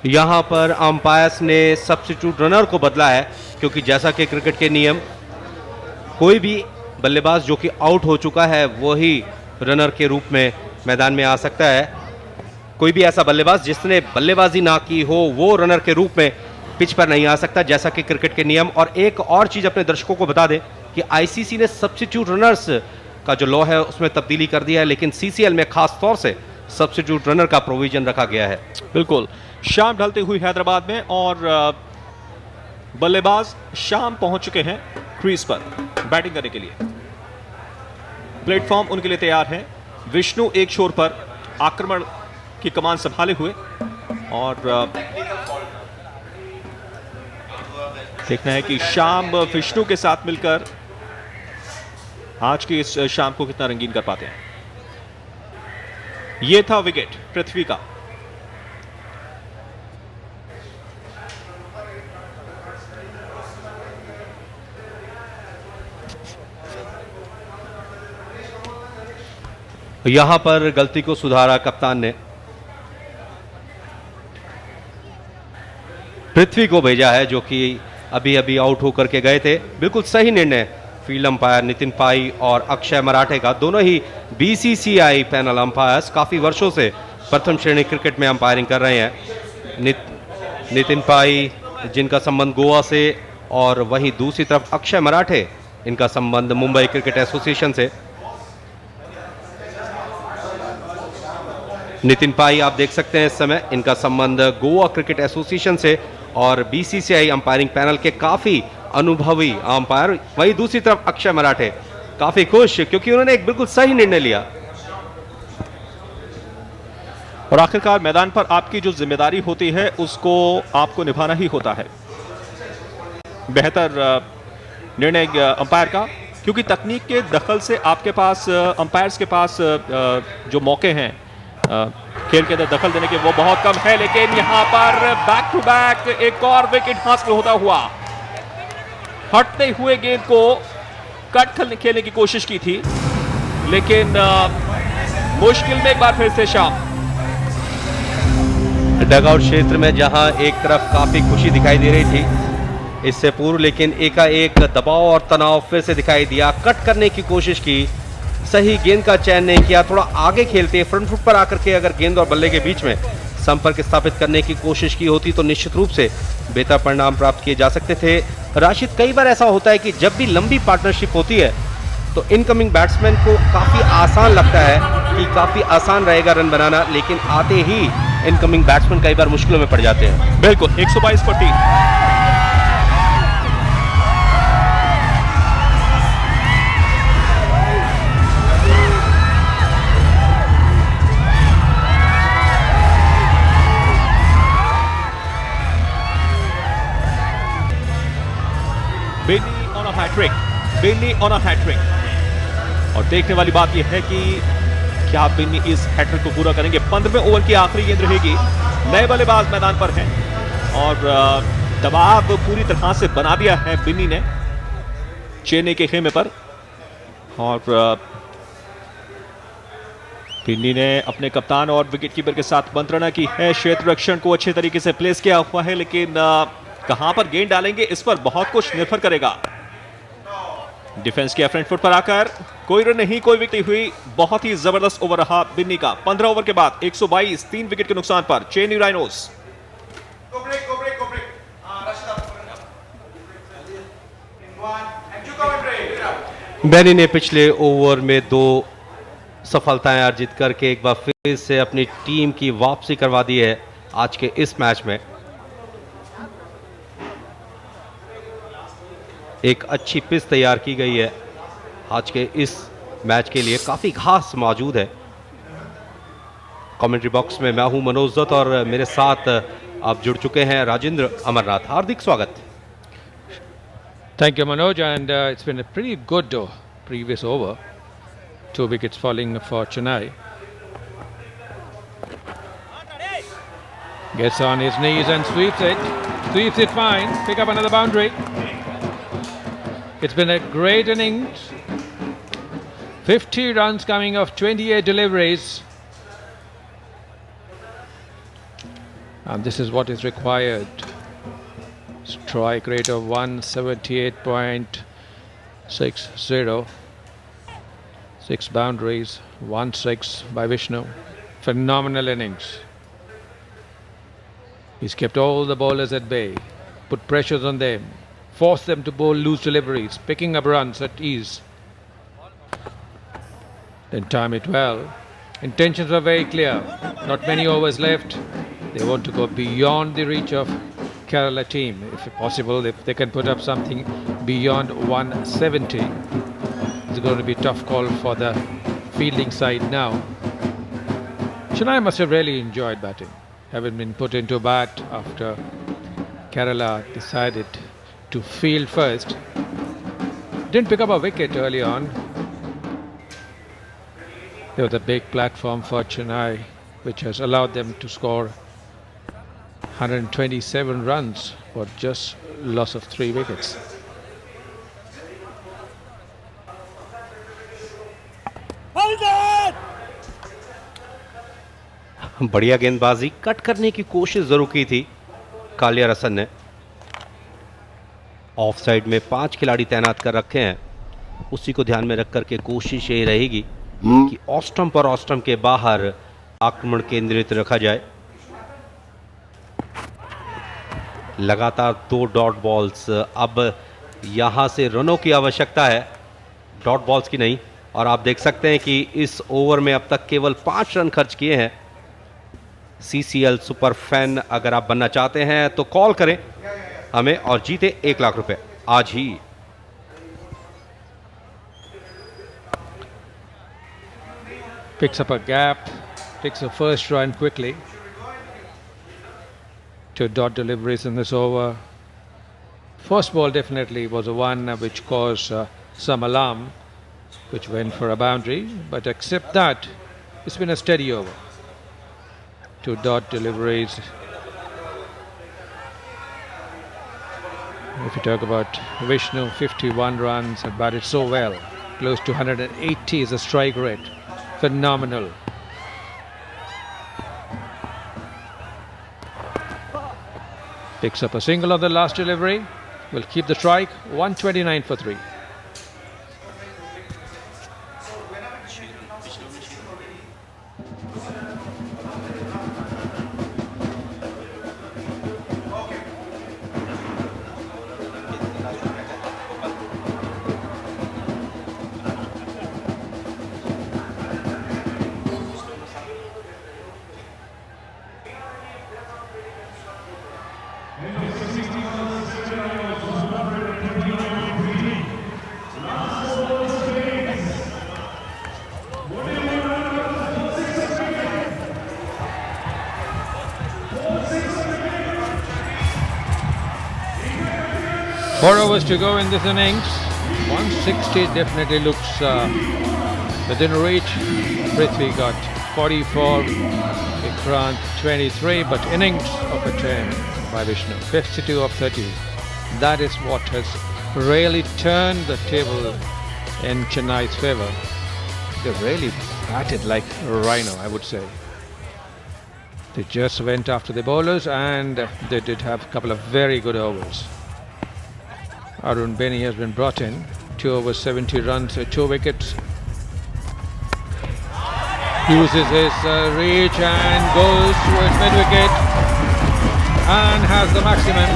यहाँ पर अंपायर्स ने सब्स्टिट्यूट रनर को बदला है, क्योंकि जैसा कि क्रिकेट के नियम, कोई भी बल्लेबाज जो कि आउट हो चुका है वही रनर के रूप में मैदान में आ सकता है। कोई भी ऐसा बल्लेबाज जिसने बल्लेबाजी ना की हो वो रनर के रूप में पिच पर नहीं आ सकता, जैसा कि क्रिकेट के नियम। और एक और चीज अपने दर्शकों को बता दें कि आईसीसी ने सब्स्टिट्यूट रनर्स का जो लॉ है उसमें तब्दीली कर दिया है, लेकिन सीसीएल में खास तौर से सब्स्टिट्यूट रनर का प्रोविजन रखा गया है। बिल्कुल। शाम ढलते हुए हैदराबाद में और बल्लेबाज शाम पहुंच चुके हैं क्रीज पर बैटिंग करने के लिए। प्लेटफॉर्म उनके लिए तैयार है। विष्णु एक छोर पर आक्रमण की कमान संभाले हुए, और देखना है कि शाम विष्णु के साथ मिलकर आज की इस शाम को कितना रंगीन कर पाते हैं। यह था विकेट पृथ्वी का। यहां पर गलती को सुधारा कप्तान ने, पृथ्वी को भेजा है जो कि अभी अभी आउट होकर के गए थे। बिल्कुल सही निर्णय फील्ड अंपायर नितिन पाई और अक्षय मराठे का, दोनों ही बीसीसीआई पैनल अंपायर्स काफी वर्षों से प्रथम श्रेणी क्रिकेट में अंपायरिंग कर रहे हैं। नितिन पाई जिनका संबंध गोवा से, और वहीं दूसरी तरफ अक्षय मराठे, इनका संबंध मुंबई क्रिकेट एसोसिएशन से। नितिन पाई आप देख सकते हैं इस समय, इनका संबंध गोवा क्रिकेट एसोसिएशन से और बीसीसीआई अंपायरिंग पैनल के काफी अनुभवी अंपायर। वहीं दूसरी तरफ अक्षय मराठे काफी खुश क्योंकि उन्होंने एक बिल्कुल सही निर्णय लिया। और आखिरकार मैदान पर आपकी जो जिम्मेदारी होती है उसको आपको निभाना ही होता है। बेहतर निर्णय अंपायर का, क्योंकि तकनीक के दखल से आपके पास अंपायर्स के पास जो मौके हैं खेल के अंदर दखल देने के वो बहुत कम है। लेकिन यहां पर बैक टू बैक एक और विकेट हासिल होता हुआ, हटते हुए गेंद को कट खेलने की कोशिश की थी, लेकिन मुश्किल में एक बार फिर से शाम। डगआउट क्षेत्र में जहां एक तरफ काफी खुशी दिखाई दे रही थी इससे पूर्व, लेकिन एकाएक दबाव और तनाव फिर से दिखाई दिया। कट करने की कोशिश की, सही गेंद का चयन नहीं किया, थोड़ा आगे खेलते फ्रंट फुट पर आकर के अगर गेंद और बल्ले के बीच में संपर्क स्थापित करने की कोशिश की होती तो निश्चित रूप से बेहतर परिणाम प्राप्त किए जा सकते थे। राशिद, कई बार ऐसा होता है कि जब भी लंबी पार्टनरशिप होती है तो इनकमिंग बैट्समैन को काफी आसान लगता है कि काफी आसान रहेगा रन बनाना, लेकिन आते ही इनकमिंग बैट्समैन कई बार मुश्किलों में पड़ जाते हैं। बिल्कुल 122 पर 3। Binny on a hattrick, Binny on a hattrick. और देखने वाली बात यह है कि क्या बिन्नी इस हैट्रिक को पूरा करेंगे। 15वें ओवर की आखिरी गेंद रहेगी। नए बल्लेबाज मैदान पर हैं और दबाव पूरी तरह से बना दिया है बिन्नी ने चेन्नई के खेमे पर। और बिन्नी ने अपने कप्तान और विकेटकीपर के साथ मंत्रणा की है। क्षेत्र रक्षण को अच्छे तरीके से प्लेस किया हुआ है, लेकिन कहां पर गेंद डालेंगे इस पर बहुत कुछ निर्भर करेगा। डिफेंस किया फ्रंट फुट पर आकर, कोई रन नहीं, कोई विकेट हुई। बहुत ही जबरदस्त ओवर रहा बिन्नी का। 15 ओवर के बाद 122, 3 विकेट के नुकसान पर चेन्नई राइनोस। बेनी ने पिछले ओवर में 2 सफलताएं अर्जित करके एक बार फिर से अपनी टीम की वापसी करवा दी है आज के इस मैच में। एक अच्छी पिच तैयार की गई है आज के इस मैच के लिए, काफी घास मौजूद है। कमेंट्री बॉक्स में मैं हूं मनोज दत्त और मेरे साथ आप जुड़ चुके हैं राजेंद्र अमरनाथ। हार्दिक स्वागत। Thank you, Manoj, and it's been a pretty good previous over. 2 wickets falling for Chennai. Gets on his knees and sweeps it. Sweeps it fine. Pick up another boundary. It's been a great innings. 50 runs coming off 28 deliveries. And this is what is required. Strike rate of 178.60. 6 boundaries, 1-6 by Vishnu. Phenomenal innings. He's kept all the bowlers at bay, put pressures on them, forced them to bowl loose deliveries, picking up runs at ease. Then time it well. Intentions were very clear. Not many overs left. They want to go beyond the reach of Kerala team. If possible, if they can put up something beyond 170. It's going to be a tough call for the fielding side now. Chennai must have really enjoyed batting, having been put into bat after Kerala decided to field first. Didn't pick up a wicket early on. There was a big platform for Chennai, which has allowed them to score 127 runs for just loss of 3 wickets. बढ़िया गेंदबाजी, cut करने की कोशिश जरूर की थी कालिया रसन ने। Of side में 5 खिलाड़ी तैनात कर रखे हैं, उसी को ध्यान में रख करके कोशिश यही रहेगी कि ऑफ स्टंप और ऑफ स्टंप के बाहर आक्रमण केंद्रित रखा जाए। लगातार 2 डॉट बॉल्स, अब यहां से रनों की आवश्यकता है, डॉट बॉल्स की नहीं। और आप देख सकते हैं कि इस ओवर में अब तक केवल 5 रन खर्च किए हैं। CCL सुपर फैन अगर आप बनना चाहते हैं तो कॉल करें हमें और जीते 1 लाख रुपए आज ही। Picks up a gap, takes a first run quickly. 2 dot deliveries in this over. First ball definitely was the one which caused some alarm, which went for a boundary, but except that, it's been a steady over. 2 dot deliveries. If you talk about Vishnu, 51 runs, and batted so well, close to 180 is the strike rate. Phenomenal. Picks up a single on the last delivery. Will keep the strike. 129 for 3. Four overs to go in this innings. 160 definitely looks within reach. Prithvi got 44, Vikrant 23, but innings of a 10 by Vishnu, 52 of 30. That is what has really turned the table in Chennai's favour. They really batted like a rhino, I would say. They just went after the bowlers and they did have a couple of very good overs. Arun Beni has been brought in, 2 overs, 70 runs, 2 wickets. Uses his reach and goes towards mid-wicket and has the maximum.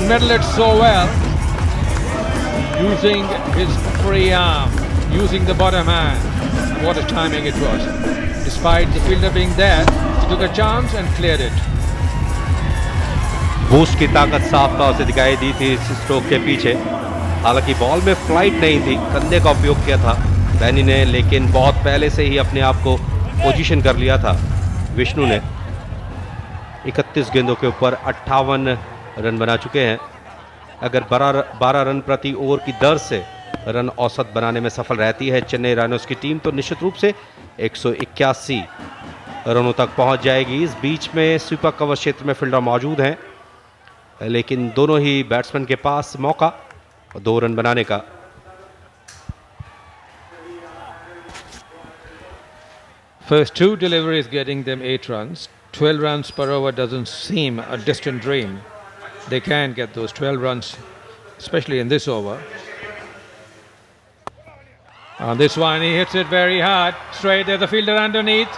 Middle it so well, using his free arm, using the bottom hand. What a timing it was. Despite the fielder being there, he took a chance and cleared it. Boost की ताकत साफ तौर से दिखाई दी थी इस stroke के पीछे। हालांकि बॉल में फ्लाइट नहीं थी, कंधे का उपयोग किया था बैनी ने, लेकिन बहुत पहले से ही अपने आप को पोजीशन कर लिया था विष्णु ने। 31 गेंदों के ऊपर 58 रन बना चुके हैं। अगर 12 रन प्रति ओवर की दर से रन औसत बनाने में सफल रहती है चेन्नई राइनोज की टीम, तो निश्चित रूप से 181 रनों तक पहुंच जाएगी। इस बीच में स्वीपर कवर क्षेत्र में फील्डर मौजूद हैं, लेकिन दोनों ही बैट्समैन के पास मौका 2 रन बनाने का। First 2 deliveries getting them 8 runs, 12 runs per over doesn't seem a distant dream. They can get those 12 runs, especially in this over. On this one, he hits it very hard. Straight, there's a fielder underneath.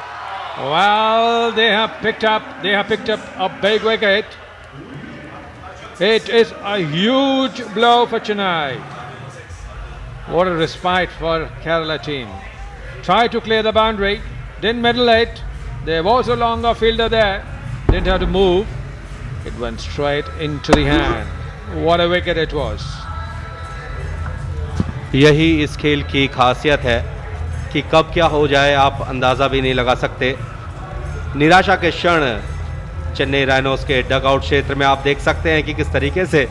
Well, they have picked up a big wicket. It is a huge blow for Chennai. What a respite for Kerala team. Tried to clear the boundary, didn't middle it. There was a longer fielder there, didn't have to move. It went straight into the hand. What a wicket it was. यही इस खेल की खासियत है कि कब क्या हो जाए आप अंदाज़ा भी नहीं लगा सकते। निराशा के क्षण चेन्नई राइनोस के डगआउट क्षेत्र में आप देख सकते हैं कि किस तरीके से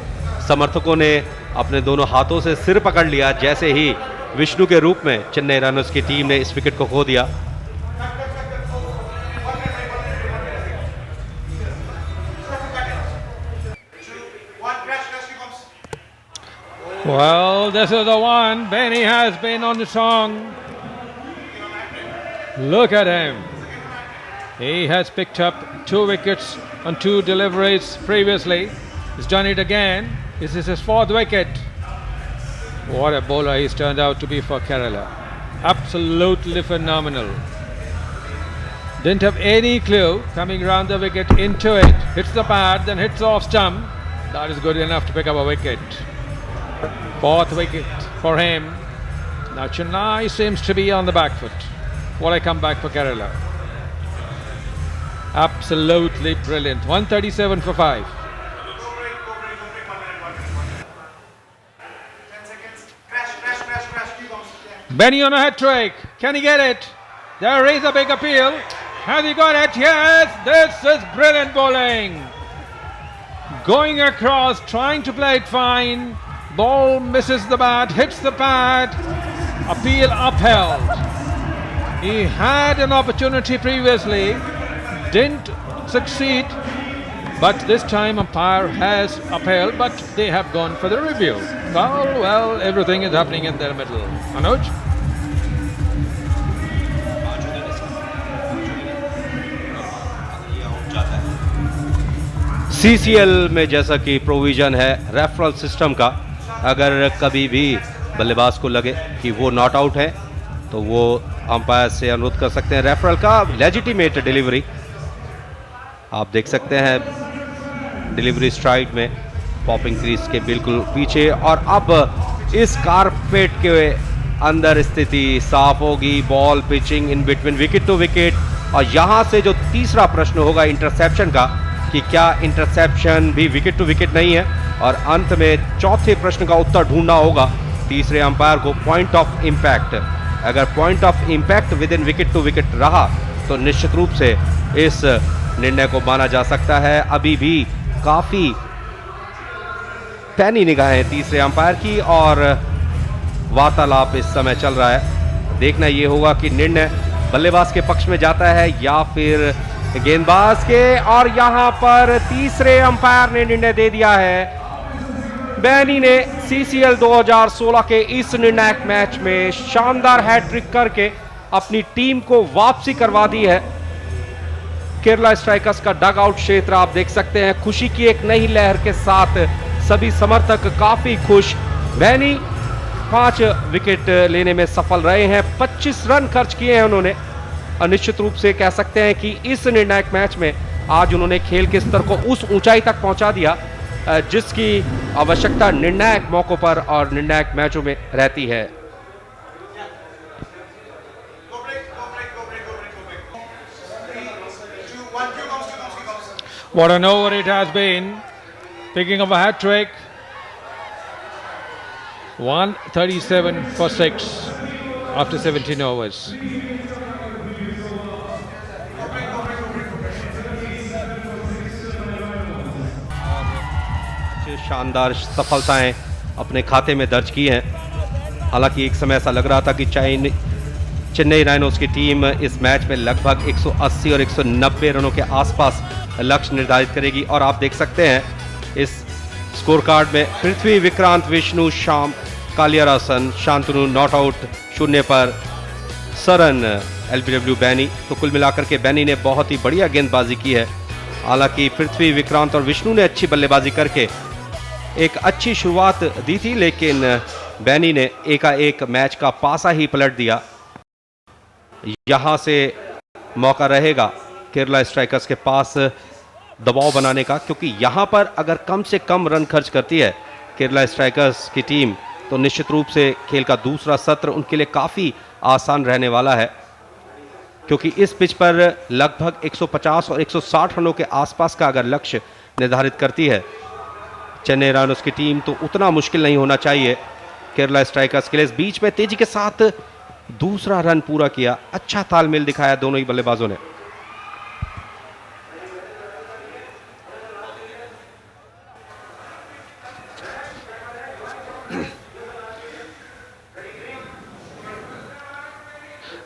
समर्थकों ने अपने दोनों हाथों से सिर पकड़ लिया जैसे ही विष्णु के रूप में चेन्नई राइनोस की टीम ने इस विकेट को खो दिया। Well, this is the one. Benny has been on the song. Look at him. He has picked up 2 wickets on 2 deliveries previously. He's done it again. This is his 4th wicket. What a bowler he's turned out to be for Kerala. Absolutely phenomenal. Didn't have any clue coming round the wicket into it. Hits the pad, then hits the off stump. That is good enough to pick up a wicket. 4th wicket for him. Now Chennai seems to be on the back foot. What a comeback for Kerala. Absolutely brilliant. 137 for 5. Benny on a hat trick. Can he get it? There is a big appeal. Has he got it? Yes, this is brilliant bowling. Going across, trying to play it fine. Ball misses the bat, hits the pad. Appeal upheld. He had an opportunity previously, didn't succeed, but this time umpire has upheld, but they have gone for the review. Well, everything is happening in their middle. Anuj? CCL में जैसा कि provision है referral system का, अगर कभी भी बल्लेबाज को लगे कि वो नॉट आउट है तो वो अंपायर से अनुरोध कर सकते हैं रेफरल का लेजिटिमेट डिलीवरी। आप देख सकते हैं डिलीवरी स्ट्राइक में पॉपिंग क्रीज के बिल्कुल पीछे, और अब इस कारपेट के अंदर स्थिति साफ होगी। Ball pitching in between wicket to wicket, और यहाँ से जो तीसरा प्रश्न होगा इंटरसेप्शन का कि क्या इंटरसेप्शन भी विकेट टू विकेट नहीं है, और अंत में चौथे प्रश्न का उत्तर ढूंढना होगा तीसरे अंपायर को पॉइंट ऑफ इंपैक्ट। अगर point of impact within wicket to wicket रहा तो निश्चित रूप से इस निर्णय को माना जा सकता है। अभी भी काफी पैनी निगाहें तीसरे अंपायर की और वार्तालाप इस समय चल रहा है। देखना यह होगा कि निर्णय बल्लेबाज के पक्ष में जाता है या फिर गेंदबाज के, और यहां पर तीसरे अंपायर ने निर्णय दे दिया है। बैनी ने CCL 2016 के इस निर्णायक मैच में शानदार हैट्रिक करके अपनी टीम को वापसी करवा दी है। केरला स्ट्राइकर्स का डग आउट क्षेत्र आप देख सकते हैं, खुशी की एक नई लहर के साथ सभी समर्थक काफी खुश। बैनी 5 विकेट लेने में सफल रहे हैं, 25 रन खर्च किए हैं उन्होंने, और निश्चित रूप से कह सकते हैं कि इस निर्णायक मैच में आज उन्होंने खेल के स्तर को उस ऊंचाई तक पहुंचा दिया जिसकी आवश्यकता निर्णायक मौकों पर और निर्णायक मैचों में रहती है। What an over it has been. Picking up a hat trick. 137 for 6 after 17 overs. शानदार सफलताएं अपने खाते में दर्ज की हैं। हालांकि एक समय ऐसा लग रहा था कि चेन्नई राइनोस की टीम इस मैच में लगभग 180 और 190 रनों के आसपास लक्ष्य निर्धारित करेगी, और आप देख सकते हैं इस स्कोर कार्ड में पृथ्वी, विक्रांत, विष्णु, श्याम, कालियारासन, शांतनु नॉट आउट 0 पर, सरन एलबीडब्ल्यू बैनी। तो कुल मिलाकर के बैनी ने बहुत ही बढ़िया गेंदबाजी की है। हालांकि पृथ्वी, विक्रांत और विष्णु ने अच्छी बल्लेबाजी करके एक अच्छी शुरुआत दी थी, लेकिन बैनी ने एकाएक मैच का पासा ही पलट दिया। यहां से मौका रहेगा केरला स्ट्राइकर्स के पास दबाव बनाने का, क्योंकि यहां पर अगर कम से कम रन खर्च करती है केरला स्ट्राइकर्स की टीम तो निश्चित रूप से खेल का दूसरा सत्र उनके लिए काफ़ी आसान रहने वाला है, क्योंकि इस पिच पर लगभग 150 और 160 रनों के आसपास का अगर लक्ष्य निर्धारित करती है चेन्नई रायनोस की टीम तो उतना मुश्किल नहीं होना चाहिए केरला स्ट्राइकर्स के लिए। इस बीच में तेजी के साथ दूसरा रन पूरा किया, अच्छा तालमेल दिखाया दोनों ही बल्लेबाजों ने।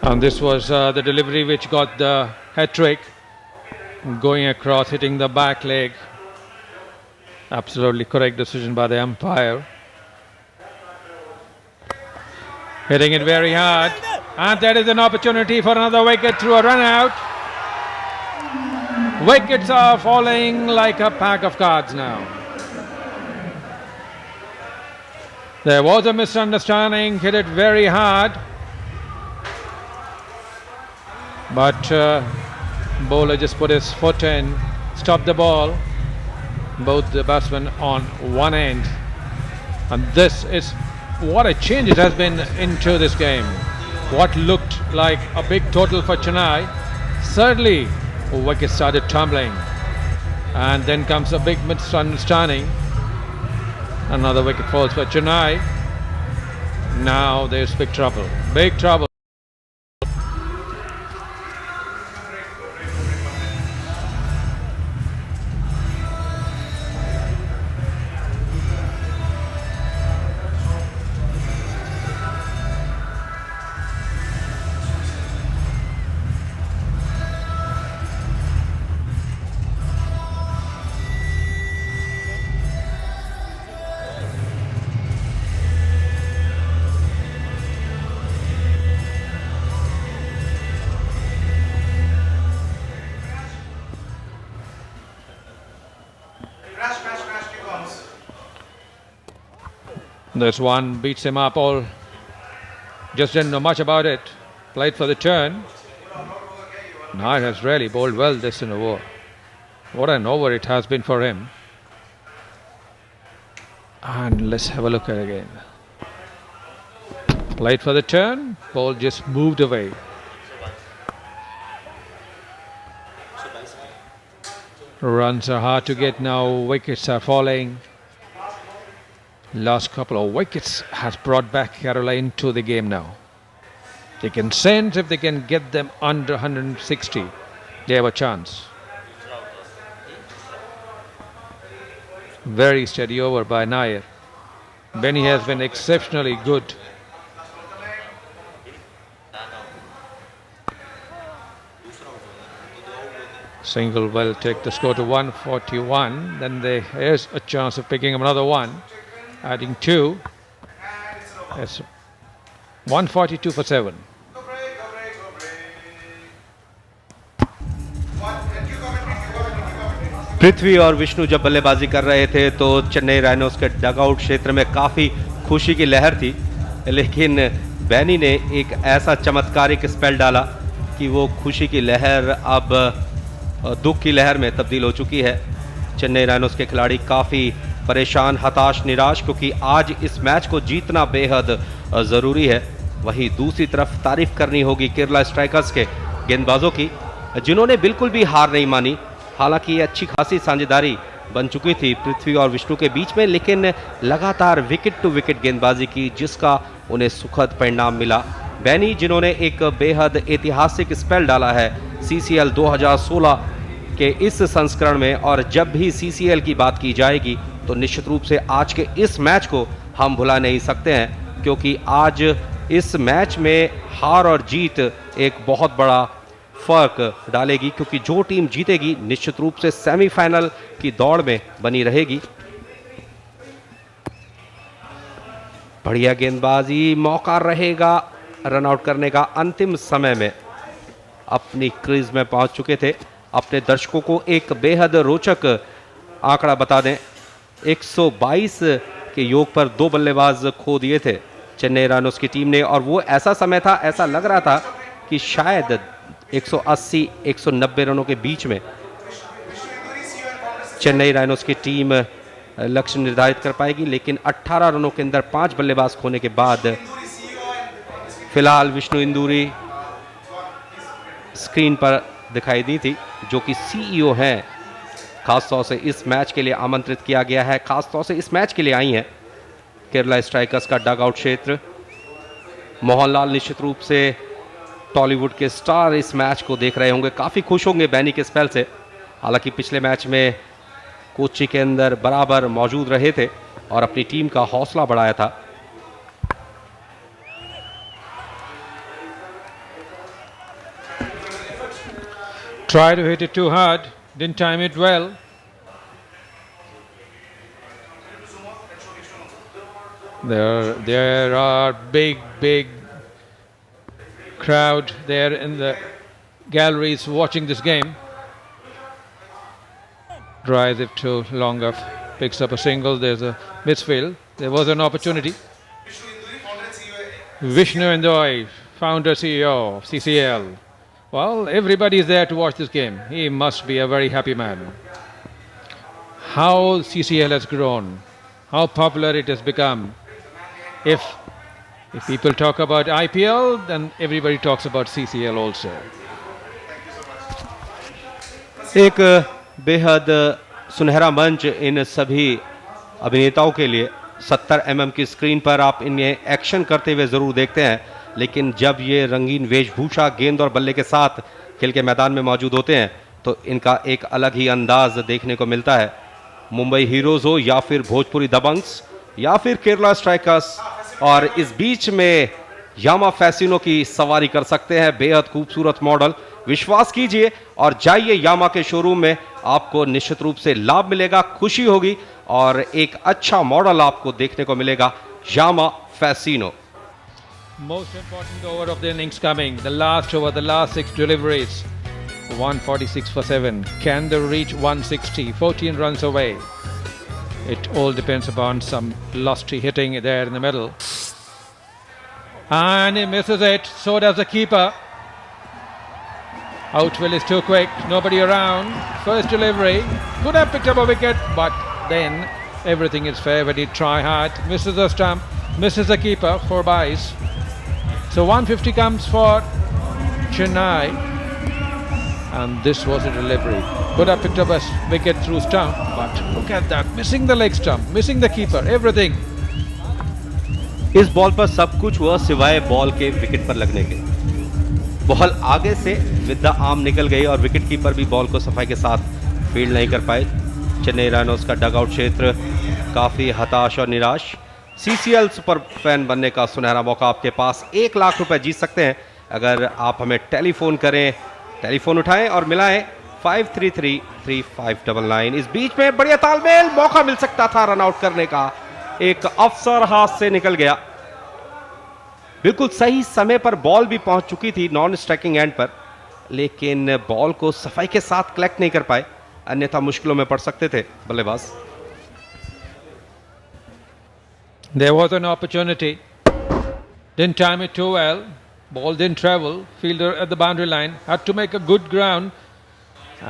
And this was the delivery which got the hat trick, going across, hitting the back leg. Absolutely correct decision by the umpire. Hitting it very hard, and that is an opportunity for another wicket through a run out. Wickets are falling like a pack of cards now. There was a misunderstanding, hit it very hard, but bowler just put his foot in, stopped the ball. Both the batsmen on one end, and this is what a change it has been into this game. What looked like a big total for Chennai, suddenly wickets started tumbling, and then comes a big misunderstanding. Another wicket falls for Chennai. Now there's big trouble, big trouble. This one beats him up, all just didn't know much about it. Played for the turn. Nair has really bowled well this in a over. What an over it has been for him. And let's have a look at it again. Played for the turn, ball just moved away. Runs are hard to get now, wickets are falling. Last couple of wickets has brought back Kerala into the game now. They can sense if they can get them under 160, they have a chance. Very steady over by Nair. Benny has been exceptionally good. Single will take the score to 141. Then there's a chance of picking up another one. Adding 2. That's 142 for 7. पृथ्वी और विष्णु जब बल्लेबाजी कर रहे थे तो चेन्नई रायनोस के dugout क्षेत्र में काफ़ी खुशी की लहर थी, लेकिन बैनी ने एक ऐसा चमत्कारिक स्पेल डाला कि वो खुशी की लहर अब दुख की लहर में तब्दील हो चुकी है। चेन्नई रायनोस के खिलाड़ी काफ़ी परेशान, हताश, निराश, क्योंकि आज इस मैच को जीतना बेहद ज़रूरी है। वहीं दूसरी तरफ तारीफ करनी होगी केरला स्ट्राइकर्स के गेंदबाजों की, जिन्होंने बिल्कुल भी हार नहीं मानी। हालांकि ये अच्छी खासी साझेदारी बन चुकी थी पृथ्वी और विष्णु के बीच में, लेकिन लगातार विकेट टू विकेट गेंदबाजी की, जिसका उन्हें सुखद परिणाम मिला। बैनी, जिन्होंने एक बेहद ऐतिहासिक स्पेल डाला है CCL 2016 के इस संस्करण में, और जब भी CCL की बात की जाएगी तो निश्चित रूप से आज के इस मैच को हम भुला नहीं सकते हैं, क्योंकि आज इस मैच में हार और जीत एक बहुत बड़ा फर्क डालेगी, क्योंकि जो टीम जीतेगी निश्चित रूप से सेमीफाइनल की दौड़ में बनी रहेगी। बढ़िया गेंदबाजी, मौका रहेगा रन आउट करने का अंतिम समय में अपनी क्रीज में पहुंच चुके थे। अपने दर्शकों को एक बेहद रोचक आंकड़ा बता दें, 122 के योग पर 2 बल्लेबाज खो दिए थे चेन्नई रायनोस की टीम ने, और वो ऐसा समय था, ऐसा लग रहा था कि शायद 180-190 रनों के बीच में चेन्नई रायनोस की टीम लक्ष्य निर्धारित कर पाएगी, लेकिन 18 रनों के अंदर 5 बल्लेबाज खोने के बाद फिलहाल विष्णु इंदूरी स्क्रीन पर दिखाई दी थी, जो कि सीईओ हैं। खासतौर से इस मैच के लिए आमंत्रित किया गया है, खासतौर से इस मैच के लिए आई हैं केरला स्ट्राइकर्स का डगआउट क्षेत्र। मोहनलाल निश्चित रूप से टॉलीवुड के स्टार इस मैच को देख रहे होंगे, काफ़ी खुश होंगे बैनी के स्पेल से। हालांकि पिछले मैच में कोची के अंदर बराबर मौजूद रहे थे और अपनी टीम का हौसला बढ़ाया था। Tried to hit it too hard, didn't time it well. There are big crowd there in the galleries watching this game. Drives it to long off, picks up a single. There's a misfield. There was an opportunity. Vishnu Indoi, founder CEO of CCL. Well, everybody is there to watch this game. He must be a very happy man. How CCL has grown, how popular it has become. If people talk about IPL, then everybody talks about CCL also. एक बेहद सुनहरा मंच इन सभी अभिनेताओं के लिए। 70 mm की screen पर आप इन्हें एक्शन करते हुए ज़रूर देखते हैं, लेकिन जब ये रंगीन वेशभूषा, गेंद और बल्ले के साथ खेल के मैदान में मौजूद होते हैं तो इनका एक अलग ही अंदाज देखने को मिलता है। मुंबई हीरोज़ हो या फिर भोजपुरी दबंग्स या फिर केरला स्ट्राइकर्स, और इस बीच में यामा फैसिनो की सवारी कर सकते हैं बेहद खूबसूरत मॉडल। विश्वास कीजिए और जाइए यामा के शोरूम में, आपको निश्चित रूप से लाभ मिलेगा, खुशी होगी और एक अच्छा मॉडल आपको देखने को मिलेगा, यामा Fascino. Most important over of the innings coming. The last over, the last 6 deliveries. 146 for 7. Can they reach 160? 14 runs away. It all depends upon some lusty hitting there in the middle. And he misses it. So does the keeper. Outfield is too quick. Nobody around. First delivery. Could have picked up a wicket, but then everything is fair when he try hard. Misses the stump. Misses the keeper. 4 byes. So 150 comes for Chennai, and this was a delivery. Could have picked up a wicket through stump, but look at that, missing the leg stump, missing the keeper, everything. इस ball पर सब कुछ हुआ सिवाय ball के wicket पर लगने के। बॉल आगे से विद द आर्म निकल गई और विकेट कीपर भी बॉल को सफाई के साथ फील्ड नहीं कर पाए। चेन्नई रायनोस का डगआउट क्षेत्र काफ़ी हताश और निराश। सीसीएल सुपर फैन बनने का सुनहरा मौका आपके पास। 1 लाख रुपए जीत सकते हैं अगर आप हमें टेलीफोन करें, टेलीफोन उठाएं और मिलाएं 533359। इस बीच में बढ़िया तालमेल, मौका मिल सकता था रन आउट करने का, एक अवसर हाथ से निकल गया। बिल्कुल सही समय पर बॉल भी पहुंच चुकी थी नॉन स्ट्राइकिंग एंड पर, लेकिन बॉल को सफाई के साथ कलेक्ट नहीं कर पाए, अन्यथा मुश्किलों में पड़ सकते थे बल्लेबाज। There was an opportunity. Didn't time it too well. Ball didn't travel. Fielder at the boundary line had to make a good ground,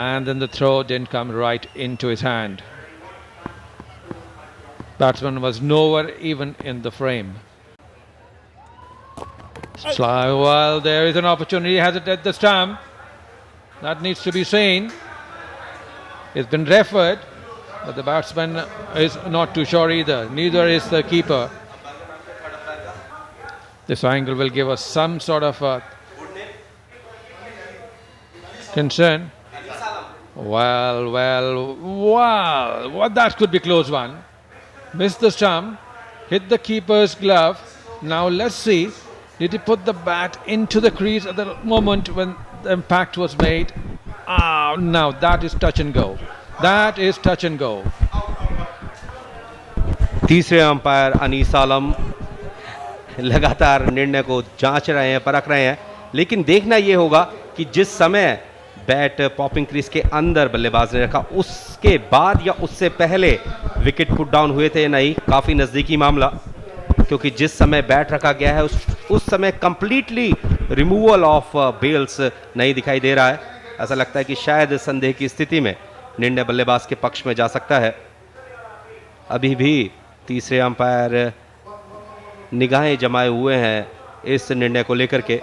and then the throw didn't come right into his hand. Batsman was nowhere even in the frame. Well, there is an opportunity. Has it at the stump? That needs to be seen. It's been referred, but the batsman is not too sure either. Neither is the keeper. This angle will give us some sort of a concern. Well, that could be close one. Missed the stump, hit the keeper's glove. Now let's see, did he put the bat into the crease at the moment when the impact was made? Now that is touch and go. That is touch and go. तीसरे umpire Anees आलम लगातार निर्णय को जांच रहे हैं, परख रहे हैं, लेकिन देखना ये होगा कि जिस समय बैट पॉपिंग क्रीज के अंदर बल्लेबाज ने रखा उसके बाद या उससे पहले विकेट पुट डाउन हुए थे या नहीं, काफ़ी नज़दीकी मामला, क्योंकि जिस समय बैट रखा गया है उस समय कंप्लीटली रिमूवल ऑफ बेल्स नहीं दिखाई दे रहा है। ऐसा लगता है कि शायद संदेह की स्थिति में निर्णय बल्लेबाज के पक्ष में जा सकता है। अभी भी तीसरे अंपायर निगाहें जमाए हुए हैं इस निर्णय को लेकर के,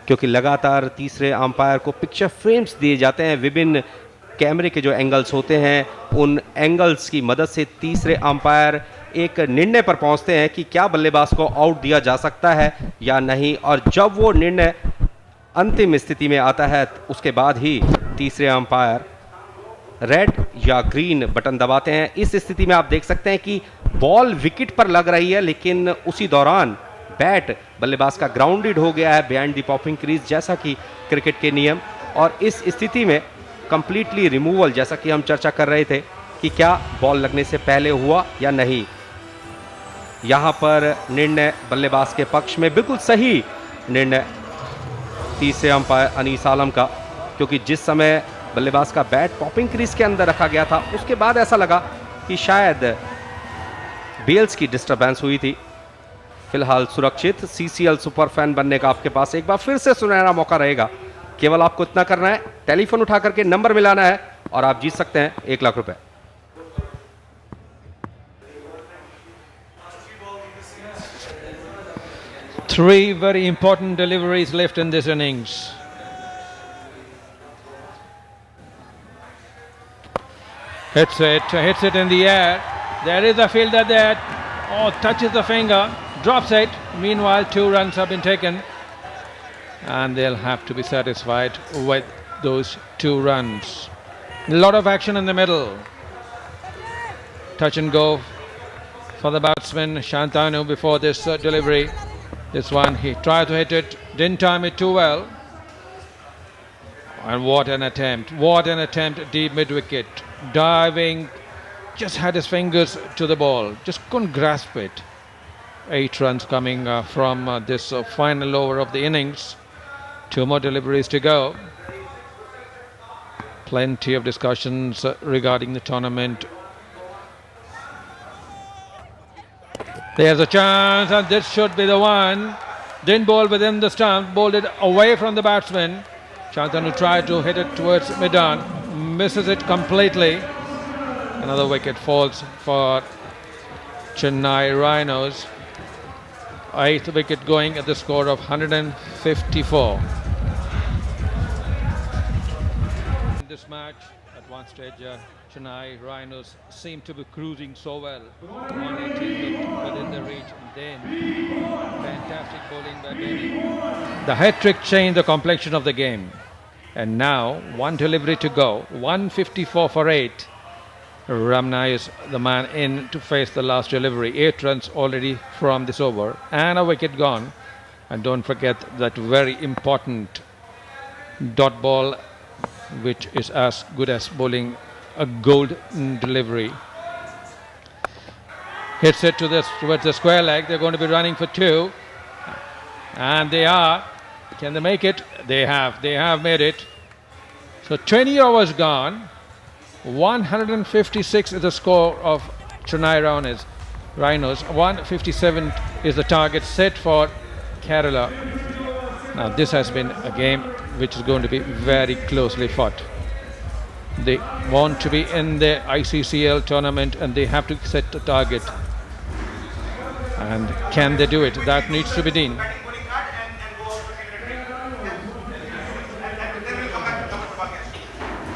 क्योंकि लगातार तीसरे अंपायर को पिक्चर फ्रेम्स दिए जाते हैं। विभिन्न कैमरे के जो एंगल्स होते हैं उन एंगल्स की मदद से तीसरे अंपायर एक निर्णय पर पहुंचते हैं कि क्या बल्लेबाज को आउट दिया जा सकता है या नहीं, और जब वो निर्णय अंतिम स्थिति में आता है उसके बाद ही तीसरे अंपायर रेड या ग्रीन बटन दबाते हैं। इस स्थिति में आप देख सकते हैं कि बॉल विकेट पर लग रही है, लेकिन उसी दौरान बैट बल्लेबाज का ग्राउंडेड हो गया है बिहाइंड द पॉपिंग क्रीज, जैसा कि क्रिकेट के नियम। और इस स्थिति में कंप्लीटली रिमूवल, जैसा कि हम चर्चा कर रहे थे कि क्या बॉल लगने से पहले हुआ या नहीं, यहां पर निर्णय बल्लेबाज के पक्ष में, बिल्कुल सही निर्णय तीसरे अंपायर अनीस आलम का, क्योंकि जिस समय बल्लेबाज का बैट पॉपिंग क्रीज के अंदर रखा गया था उसके बाद ऐसा लगा कि शायद बेल्स की डिस्टर्बेंस हुई थी। फिलहाल सुरक्षित सीसीएल सुपर फैन बनने का आपके पास एक बार फिर से सुनहरा मौका रहेगा। केवल आपको इतना करना है, टेलीफोन उठा करके नंबर मिलाना है और आप जीत सकते हैं 1 लाख रुपए। Three very important deliveries left in this innings. Hits it in the air. There is a fielder there. Oh, touches the finger, drops it. Meanwhile, 2 runs have been taken. And they'll have to be satisfied with those 2 runs. A lot of action in the middle. Touch and go for the batsman Shantanu before this delivery. This one, he tried to hit it, didn't time it too well. And what an attempt, deep mid-wicket. Diving, just had his fingers to the ball, just couldn't grasp it. 8 runs coming from this final over of the innings. 2 more deliveries to go. Plenty of discussions regarding the tournament. There's a chance, and this should be the one. Didn't bowl within the stump, bowled it away from the batsman. Shantanu tried to hit it towards mid-on, misses it completely. Another wicket falls for Chennai Rhinos. 8th wicket going at the score of 154. In this match, at one stage, Chennai Rhinos seem to be cruising so well. 180 within the reach, and then fantastic bowling by Benny. The hat-trick changed the complexion of the game. And now, 1 delivery to go, 154 for 8. Ramna is the man in to face the last delivery. 8 runs already from this over, and a wicket gone. And don't forget that very important dot ball, which is as good as bowling a gold delivery. Hits it towards the square leg. They're going to be running for 2, and they are. Can they make it? They have made it. So 20 overs gone. 156 is the score of Chennai Rhinos. 157 is the target set for Kerala. Now this has been a game which is going to be very closely fought. They want to be in the ICCL tournament, and they have to set a target. And can they do it? That needs to be done.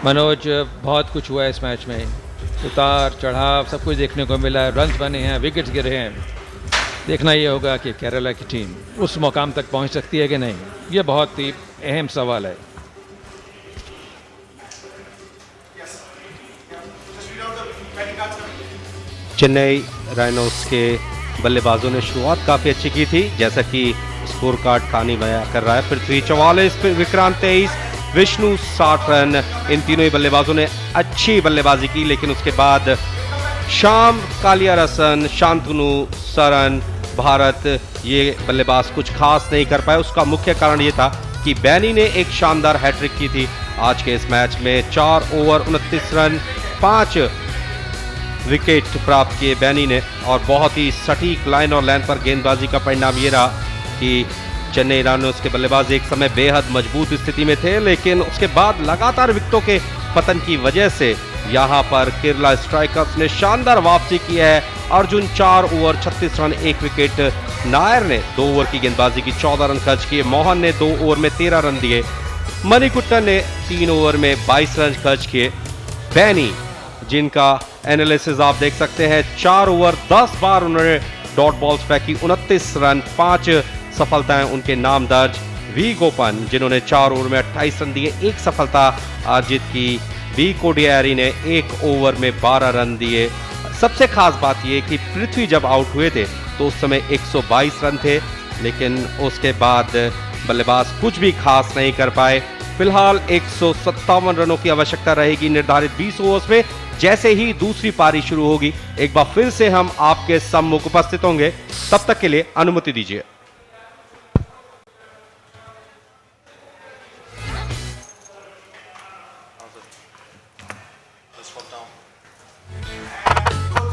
Manoj, बहुत कुछ हुआ इस match में, उतार चढ़ाव सब कुछ देखने को मिला, रन्स बने हैं, विकेट्स गिरे हैं। देखना ये होगा कि केरला की टीम उस मुकाम तक पहुंच सकती है कि नहीं, ये बहुत ही अहम सवाल है। चेन्नई राइनोस के बल्लेबाजों ने शुरुआत काफ़ी अच्छी की थी, जैसा कि स्कोर कार्ड खानी बयां कर रहा है। पृथ्वी 44, विक्रांत 23, विष्णु 60 रन। इन तीनों ही बल्लेबाजों ने अच्छी बल्लेबाजी की, लेकिन उसके बाद शाम कालियारसन, शांतनु, सरन, भारत ये बल्लेबाज कुछ खास नहीं कर पाए। उसका मुख्य कारण ये था कि बैनी ने एक शानदार हैट्रिक की थी आज के इस मैच में। 4 ओवर 29 रन 5 विकेट प्राप्त किए बैनी ने और बहुत ही सटीक लाइन और लाइन पर गेंदबाजी का परिणाम ये रहा कि चेन्नई रायनोस के बल्लेबाज एक समय बेहद मजबूत स्थिति में थे, लेकिन उसके बाद लगातार विकेटों के पतन की वजह से यहां पर केरला स्ट्राइकर्स ने शानदार वापसी की है। Arjun 4 over 36 run 1 wicket, Nair ने 2 ओवर की गेंदबाजी की 14 रन खर्च किए, मोहन ने 2 ओवर में 13 रन दिए, मणिकुट्टन ने 3 ओवर में 22 रन खर्च किए। बैनी जिनका एनालिसिस आप देख सकते हैं, 4 ओवर 10 बार उन्होंने डॉट बॉल्स फेंकी, 29 रन 5 सफलताएं उनके नाम दर्ज। वी गोपन जिन्होंने 4 ओवर में 28 रन दिए, 1 सफलता अर्जित की। वी कोडियारी ने 1 ओवर में 12 रन दिए। सबसे खास बात यह कि पृथ्वी जब आउट हुए थे तो उस समय 122 रन थे, लेकिन उसके बाद बल्लेबाज कुछ भी खास नहीं कर पाए। फिलहाल 157 रनों की आवश्यकता रहेगी निर्धारित 20 ओवर्स में। जैसे ही दूसरी पारी शुरू होगी एक बार फिर से हम आपके सम्मुख उपस्थित होंगे। तब तक के लिए अनुमति दीजिए।